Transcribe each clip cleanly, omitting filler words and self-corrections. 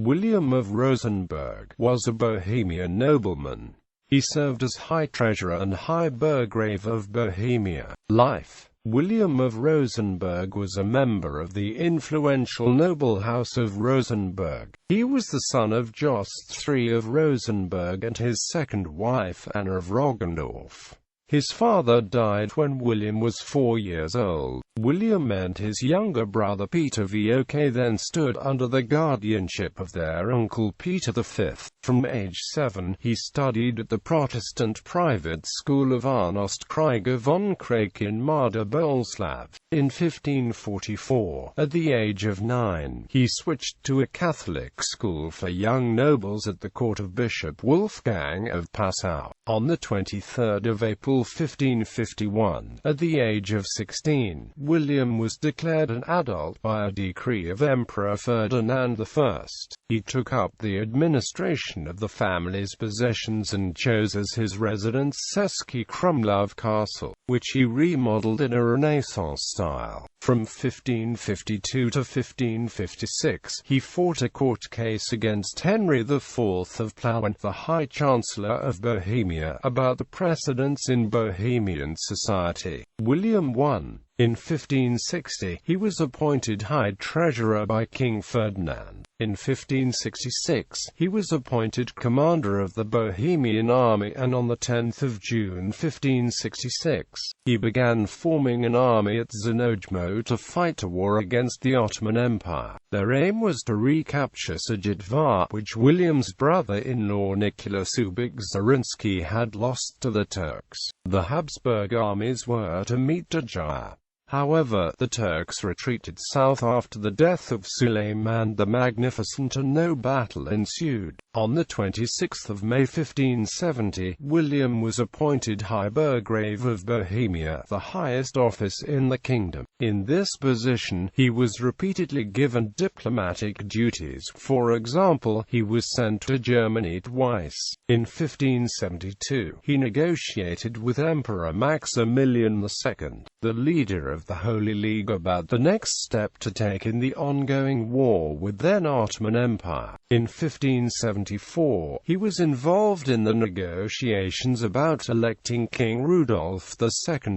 William of Rosenberg was a Bohemian nobleman. He served as High Treasurer and High Burgrave of Bohemia. Life: William of Rosenberg was a member of the influential noble house of Rosenberg. He was the son of Jost III of Rosenberg and his second wife Anna of Roggendorf. His father died when William was 4 years old. William and his younger brother Peter VOK then stood under the guardianship of their uncle Peter V. From age 7, he studied at the Protestant private school of Arnost Krieger von Krake in Marder Boleslav. In 1544, at the age of 9, he switched to a Catholic school for young nobles at the court of Bishop Wolfgang of Passau. On the 23rd of April 1551, at the age of 16, William was declared an adult by a decree of Emperor Ferdinand I. He took up the administration of the family's possessions and chose as his residence Český Krumlov Castle, which he remodeled in a Renaissance style. From 1552 to 1556, he fought a court case against Henry IV of Plauen, the High Chancellor of Bohemia, about the precedents in Bohemian society. William I. In 1560, he was appointed High Treasurer by King Ferdinand. In 1566, he was appointed commander of the Bohemian army, and on 10 June 1566, he began forming an army at Znojmo to fight a war against the Ottoman Empire. Their aim was to recapture Sajidvar, which William's brother-in-law Nicholas Ubik-Zarinsky had lost to the Turks. The Habsburg armies were to meet Dajjah. However, the Turks retreated south after the death of Suleiman the Magnificent and no battle ensued. On 26 May 1570, William was appointed High Burgrave of Bohemia, the highest office in the kingdom. In this position, he was repeatedly given diplomatic duties. For example, he was sent to Germany twice. In 1572, he negotiated with Emperor Maximilian II, the leader of the Holy League, about the next step to take in the ongoing war with then Ottoman Empire. In 1574, he was involved in the negotiations about electing King Rudolf II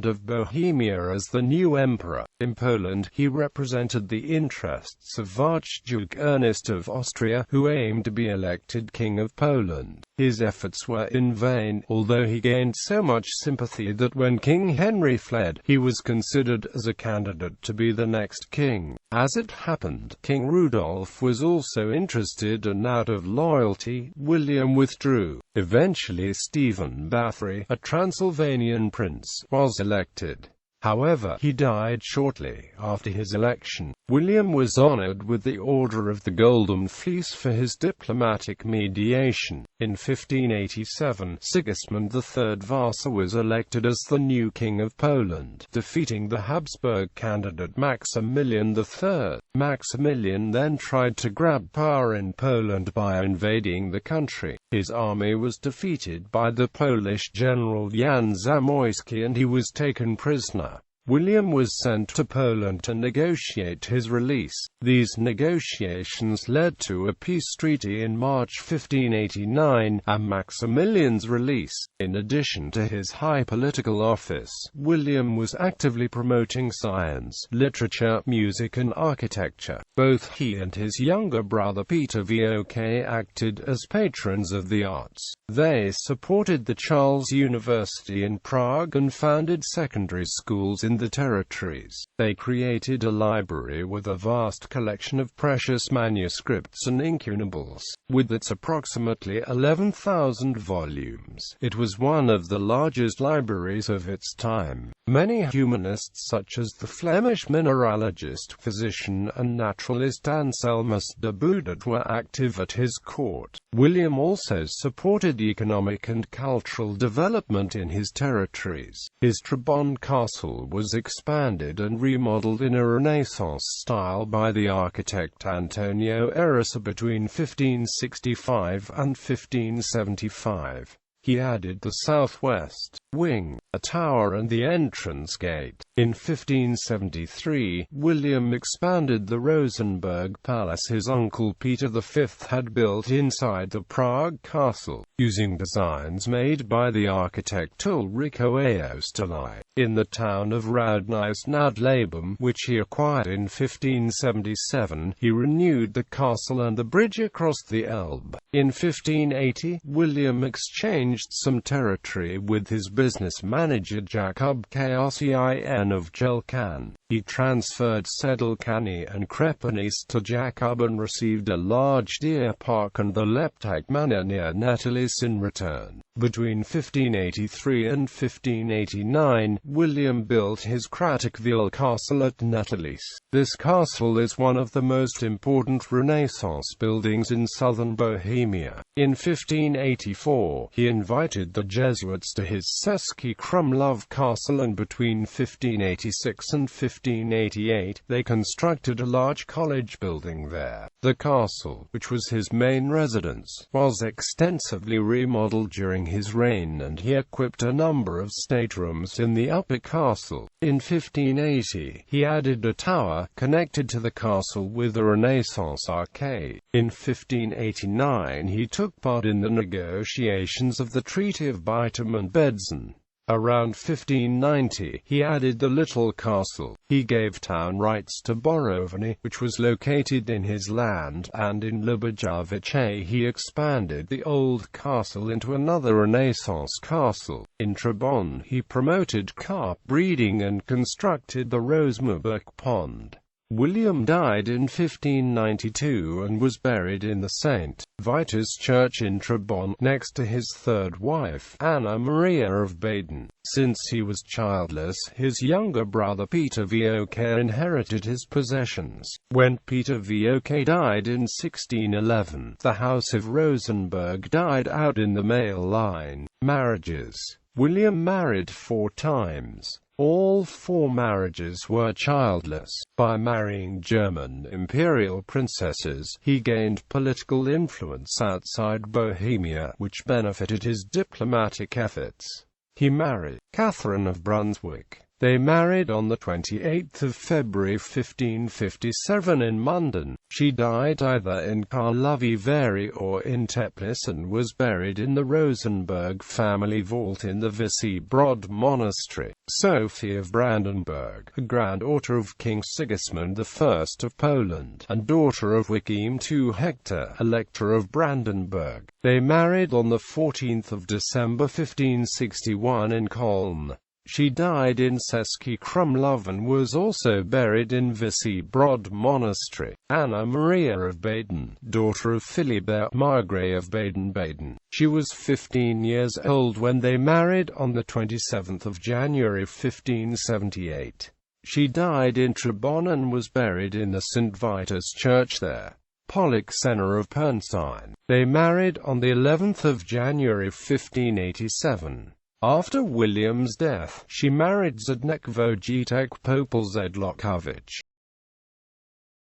of Bohemia as the new emperor. In Poland, he represented the interests of Archduke Ernest of Austria, who aimed to be elected King of Poland. His efforts were in vain, although he gained so much sympathy that when King Henry fled, he was considered as a candidate to be the next king. As it happened, King Rudolf was also interested, and out of loyalty, William withdrew. Eventually Stephen Bathory, a Transylvanian prince, was elected. However, he died shortly after his election. William was honored with the Order of the Golden Fleece for his diplomatic mediation. In 1587, Sigismund III Vasa was elected as the new King of Poland, defeating the Habsburg candidate Maximilian III. Maximilian then tried to grab power in Poland by invading the country. His army was defeated by the Polish general Jan Zamoyski and he was taken prisoner. William was sent to Poland to negotiate his release. These negotiations led to a peace treaty in March 1589, and Maximilian's release. In addition to his high political office, William was actively promoting science, literature, music and architecture. Both he and his younger brother Peter VOK acted as patrons of the arts. They supported the Charles University in Prague and founded secondary schools in the territories. They created a library with a vast collection of precious manuscripts and incunables. With its approximately 11,000 volumes, it was one of the largest libraries of its time. Many humanists such as the Flemish mineralogist, physician and naturalist Anselmus de Boudet were active at his court. William also supported economic and cultural development in his territories. His Trebon castle was expanded and remodeled in a Renaissance style by the architect Antonio Erasa between 1565 and 1575. He added the southwest wing, a tower and the entrance gate. In 1573, William expanded the Rosenberg Palace his uncle Peter V had built inside the Prague castle, using designs made by the architect Ulrico Aostoli. In the town of Radnys nad Labem, which he acquired in 1577, he renewed the castle and the bridge across the Elbe. In 1580, William exchanged some territory with his business manager Jacob Kocin of Jelkan. He transferred Sedlcany and Krepanis to Jacob and received a large deer park and the Leptike manor near Netalis in return. Between 1583 and 1589, William built his Kratikville castle at Netalis. This castle is one of the most important Renaissance buildings in southern Bohemia. In 1584, he invited the Jesuits to his Český Krumlov castle, and between 1586 and 1588, they constructed a large college building there. The castle, which was his main residence, was extensively remodeled during his reign, and he equipped a number of staterooms in the upper castle. In 1580, he added a tower connected to the castle with a Renaissance arcade. In 1589, he took part in the negotiations of the Treaty of Bytom and Bedzon. Around 1590, he added the little castle. He gave town rights to Borovany, which was located in his land, and in Lubojovice he expanded the old castle into another Renaissance castle. In Trebon, he promoted carp breeding and constructed the Rosenberg pond. William died in 1592 and was buried in the St. Vitus Church in Trebon, next to his third wife, Anna Maria of Baden. Since he was childless, his younger brother Peter Voc inherited his possessions. When Peter Voc died in 1611, the House of Rosenberg died out in the male line. Marriages. William married 4 times. All 4 marriages were childless. By marrying German imperial princesses, he gained political influence outside Bohemia, which benefited his diplomatic efforts. He married Catherine of Brunswick. They married on the 28th of February 1557 in Munden. She died either in Karlovy Vary or in Teplice and was buried in the Rosenberg family vault in the Vyšehrad Monastery. Sophie of Brandenburg, a granddaughter of King Sigismund I of Poland, and daughter of William II Hector, Elector of Brandenburg. They married on the 14th of December 1561 in Koln. She died in Český Krumlov and was also buried in Vyšehrad Monastery. Anna Maria of Baden, daughter of Philibert Margrave of Baden-Baden. She was 15 years old when they married on the 27th of January 1578. She died in Trebon and was buried in the St. Vitus Church there. Polixena of Pernstein. They married on the 11th of January 1587. After William's death, she married Zdeněk Vojtěch Popel Zedlokovich.